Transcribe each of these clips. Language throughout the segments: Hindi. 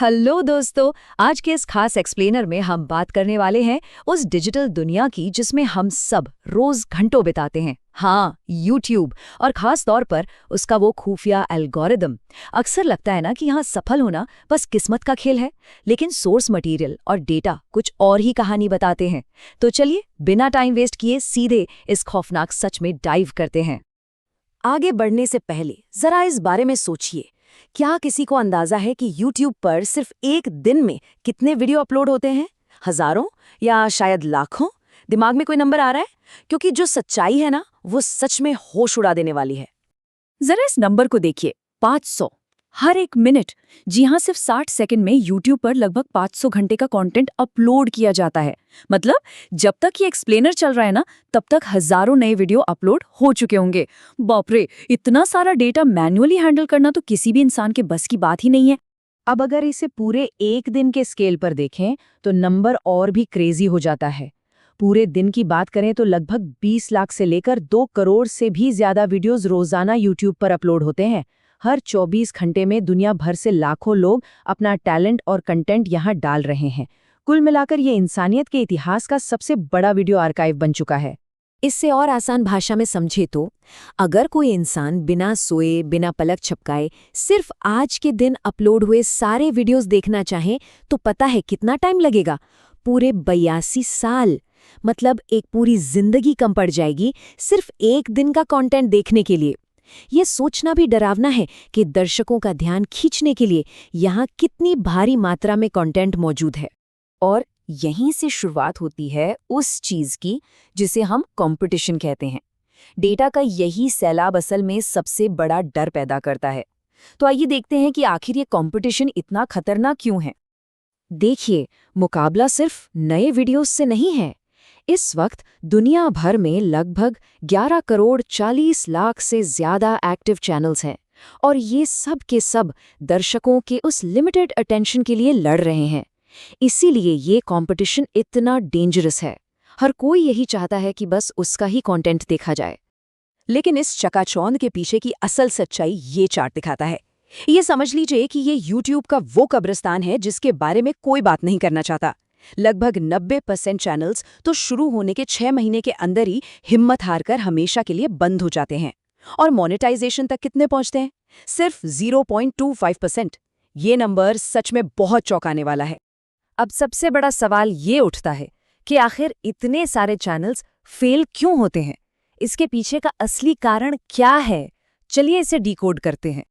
हेलो दोस्तों। आज के इस खास एक्सप्लेनर में हम बात करने वाले हैं उस डिजिटल दुनिया की जिसमें हम सब रोज घंटों बिताते हैं। हाँ, यूट्यूब, और खास तौर पर उसका वो खुफिया एल्गोरिदम। अक्सर लगता है ना कि यहाँ सफल होना बस किस्मत का खेल है, लेकिन सोर्स मटेरियल और डेटा कुछ और ही कहानी बताते हैं। तो चलिए बिना टाइम वेस्ट किए सीधे इस खौफनाक सच में डाइव करते हैं। आगे बढ़ने से पहले जरा इस बारे में सोचिए, क्या किसी को अंदाजा है कि YouTube पर सिर्फ एक दिन में कितने वीडियो अपलोड होते हैं? हजारों या शायद लाखों? दिमाग में कोई नंबर आ रहा है? क्योंकि जो सच्चाई है ना, वो सच में होश उड़ा देने वाली है। जरा इस नंबर को देखिए, 500 हर एक मिनट। जी हाँ, सिर्फ 60 सेकंड में YouTube पर लगभग 500 घंटे का कंटेंट अपलोड किया जाता है। मतलब जब तक ये एक्सप्लेनर चल रहा है ना, तब तक हजारों नए वीडियो अपलोड हो चुके होंगे। बाप रे, इतना सारा डेटा मैन्युअली हैंडल करना तो किसी भी इंसान के बस की बात ही नहीं है। अब अगर इसे पूरे एक दिन के स्केल पर देखें तो नंबर और भी क्रेजी हो जाता है। पूरे दिन की बात करें तो लगभग 20 लाख से लेकर 2 करोड़ से भी ज्यादा वीडियोस रोजाना YouTube पर अपलोड होते हैं। हर 24 घंटे में दुनिया भर से लाखों लोग अपना टैलेंट और कंटेंट यहाँ डाल रहे हैं। कुल मिलाकर ये इंसानियत के इतिहास का सबसे बड़ा वीडियो आर्काइव बन चुका है। इससे और आसान भाषा में समझे तो, अगर कोई इंसान बिना सोए बिना पलक झपकाए सिर्फ आज के दिन अपलोड हुए सारे वीडियोस देखना चाहे तो पता है कितना टाइम लगेगा? पूरे 82 साल। मतलब एक पूरी जिंदगी कम पड़ जाएगी सिर्फ एक दिन का कंटेंट देखने के लिए। ये सोचना भी डरावना है कि दर्शकों का ध्यान खींचने के लिए यहाँ कितनी भारी मात्रा में कंटेंट मौजूद है। और यहीं से शुरुआत होती है उस चीज की जिसे हम कंपटीशन कहते हैं। डेटा का यही सैलाब असल में सबसे बड़ा डर पैदा करता है। तो आइए देखते हैं कि आखिर ये कंपटीशन इतना खतरनाक क्यों है। देखिए, मुकाबला सिर्फ नए वीडियोस से नहीं है। इस वक्त दुनिया भर में लगभग 11 करोड़ 40 लाख से ज्यादा एक्टिव चैनल्स हैं, और ये सब के सब दर्शकों के उस लिमिटेड अटेंशन के लिए लड़ रहे हैं। इसीलिए ये कंपटीशन इतना डेंजरस है। हर कोई यही चाहता है कि बस उसका ही कंटेंट देखा जाए। लेकिन इस चकाचौंध के पीछे की असल सच्चाई ये चार्ट दिखाता है। ये समझ लीजिए कि ये YouTube का वो कब्रिस्तान है जिसके बारे में कोई बात नहीं करना चाहता। लगभग 90% चैनल्स तो शुरू होने के 6 महीने के अंदर ही हिम्मत हारकर हमेशा के लिए बंद हो जाते हैं। और मोनेटाइजेशन तक कितने पहुंचते हैं? सिर्फ 0.25%। ये नंबर सच में बहुत चौंकाने वाला है। अब सबसे बड़ा सवाल ये उठता है कि आखिर इतने सारे चैनल्स फेल क्यों होते हैं? इसके पीछे का असली कारण क्या है? चलिए इसे डिकोड करते हैं।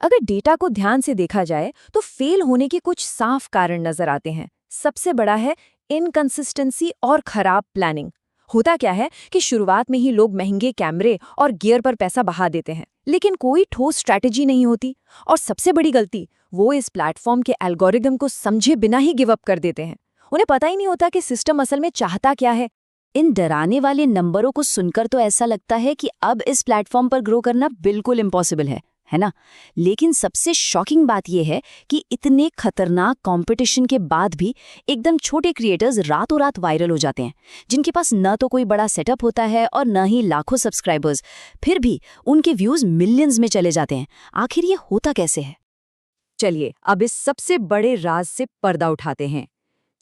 अगर डेटा को ध्यान से देखा जाए तो फेल होने के कुछ साफ कारण नजर आते हैं। सबसे बड़ा है इनकंसिस्टेंसी और खराब प्लानिंग। होता क्या है कि शुरुआत में ही लोग महंगे कैमरे और गियर पर पैसा बहा देते हैं, लेकिन कोई ठोस स्ट्रैटेजी नहीं होती। और सबसे बड़ी गलती, वो इस प्लेटफॉर्म के एल्गोरिदम को समझे बिना ही गिव अप कर देते हैं। उन्हें पता ही नहीं होता कि सिस्टम असल में चाहता क्या है। इन डराने वाले नंबरों को सुनकर तो ऐसा लगता है कि अब इस प्लेटफॉर्म पर ग्रो करना बिल्कुल इम्पॉसिबल है ना? लेकिन सबसे शॉकिंग बात यह है कि इतने खतरनाक कंपटीशन के बाद भी एकदम छोटे क्रिएटर्स रातों रात वायरल हो जाते हैं, जिनके पास न तो कोई बड़ा सेटअप होता है और न ही लाखों सब्सक्राइबर्स। फिर भी उनके व्यूज मिलियंस में चले जाते हैं। आखिर ये होता कैसे है? चलिए अब इस सबसे बड़े राज से पर्दा उठाते हैं,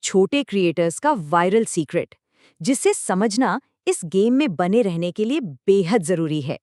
छोटे क्रिएटर्स का वायरल सीक्रेट, जिसे समझना इस गेम में बने रहने के लिए बेहद जरूरी है।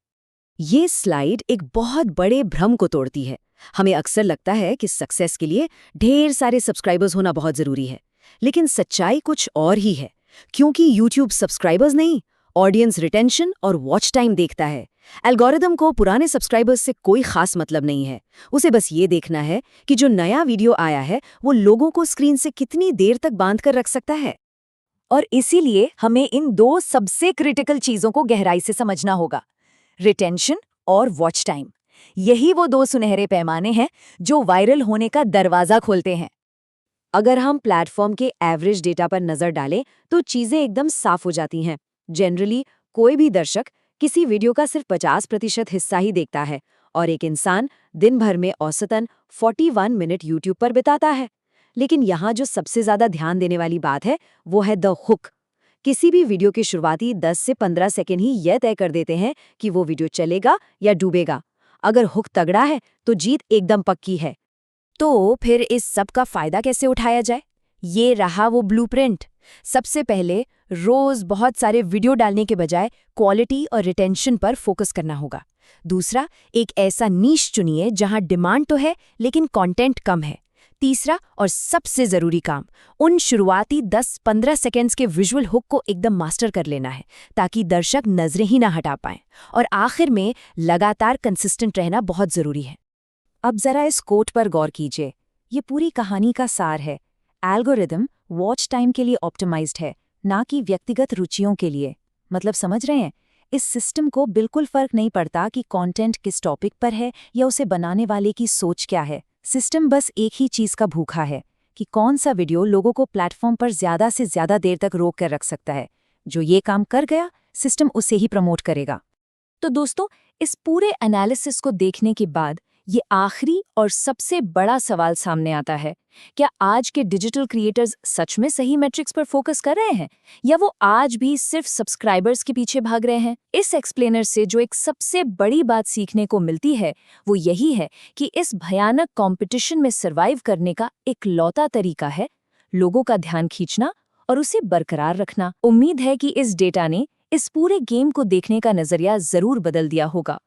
ये स्लाइड एक बहुत बड़े भ्रम को तोड़ती है। हमें अक्सर लगता है कि सक्सेस के लिए ढेर सारे सब्सक्राइबर्स होना बहुत जरूरी है, लेकिन सच्चाई कुछ और ही है। क्योंकि YouTube सब्सक्राइबर्स नहीं, ऑडियंस रिटेंशन और वॉच टाइम देखता है। एल्गोरिदम को पुराने सब्सक्राइबर्स से कोई खास मतलब नहीं है। उसे बस ये देखना है कि जो नया वीडियो आया है वो लोगों को स्क्रीन से कितनी देर तक बांध कर रख सकता है। और इसीलिए हमें इन दो सबसे क्रिटिकल चीजों को गहराई से समझना होगा, रिटेंशन और वॉच टाइम। यही वो दो सुनहरे पैमाने हैं जो वायरल होने का दरवाजा खोलते हैं। अगर हम प्लेटफॉर्म के एवरेज डेटा पर नजर डालें तो चीजें एकदम साफ हो जाती हैं। जनरली कोई भी दर्शक किसी वीडियो का सिर्फ 50% हिस्सा ही देखता है, और एक इंसान दिन भर में औसतन 41 मिनट YouTube पर बिताता है। लेकिन यहाँ जो सबसे ज्यादा ध्यान देने वाली बात है वो है द हुक। किसी भी वीडियो के शुरुआती 10 से 15 सेकंड ही यह तय कर देते हैं कि वो वीडियो चलेगा या डूबेगा। अगर हुक तगड़ा है तो जीत एकदम पक्की है। तो फिर इस सब का फायदा कैसे उठाया जाए? ये रहा वो ब्लूप्रिंट। सबसे पहले रोज बहुत सारे वीडियो डालने के बजाय क्वालिटी और रिटेंशन पर फोकस करना होगा। दूसरा, एक ऐसा नीश चुनिए जहां डिमांड तो है लेकिन कंटेंट कम है। तीसरा और सबसे जरूरी काम, उन शुरुआती 10-15 सेकेंड्स के विजुअल हुक को एकदम मास्टर कर लेना है ताकि दर्शक नजरें ही ना हटा पाएं। और आखिर में लगातार कंसिस्टेंट रहना बहुत जरूरी है। अब जरा इस कोट पर गौर कीजिए, ये पूरी कहानी का सार है। एल्गोरिदम वॉच टाइम के लिए ऑप्टिमाइज्ड है, ना कि व्यक्तिगत रुचियों के लिए। मतलब समझ रहे हैं, इस सिस्टम को बिल्कुल फर्क नहीं पड़ता कि कंटेंट किस टॉपिक पर है या उसे बनाने वाले की सोच क्या है। सिस्टम बस एक ही चीज का भूखा है कि कौन सा वीडियो लोगों को प्लेटफॉर्म पर ज्यादा से ज्यादा देर तक रोक कर रख सकता है। जो ये काम कर गया, सिस्टम उसे ही प्रमोट करेगा। तो दोस्तों, इस पूरे एनालिसिस को देखने के बाद ये आखिरी और सबसे बड़ा सवाल सामने आता है, क्या आज के डिजिटल क्रिएटर्स सच में सही मैट्रिक्स पर फोकस कर रहे हैं या वो आज भी सिर्फ सब्सक्राइबर्स के पीछे भाग रहे हैं? इस एक्सप्लेनर से जो एक सबसे बड़ी बात सीखने को मिलती है वो यही है कि इस भयानक कंपटीशन में सर्वाइव करने का एक लौता तरीका है लोगों का ध्यान खींचना और उसे बरकरार रखना। उम्मीद है कि इस डेटा ने इस पूरे गेम को देखने का नजरिया जरूर बदल दिया होगा।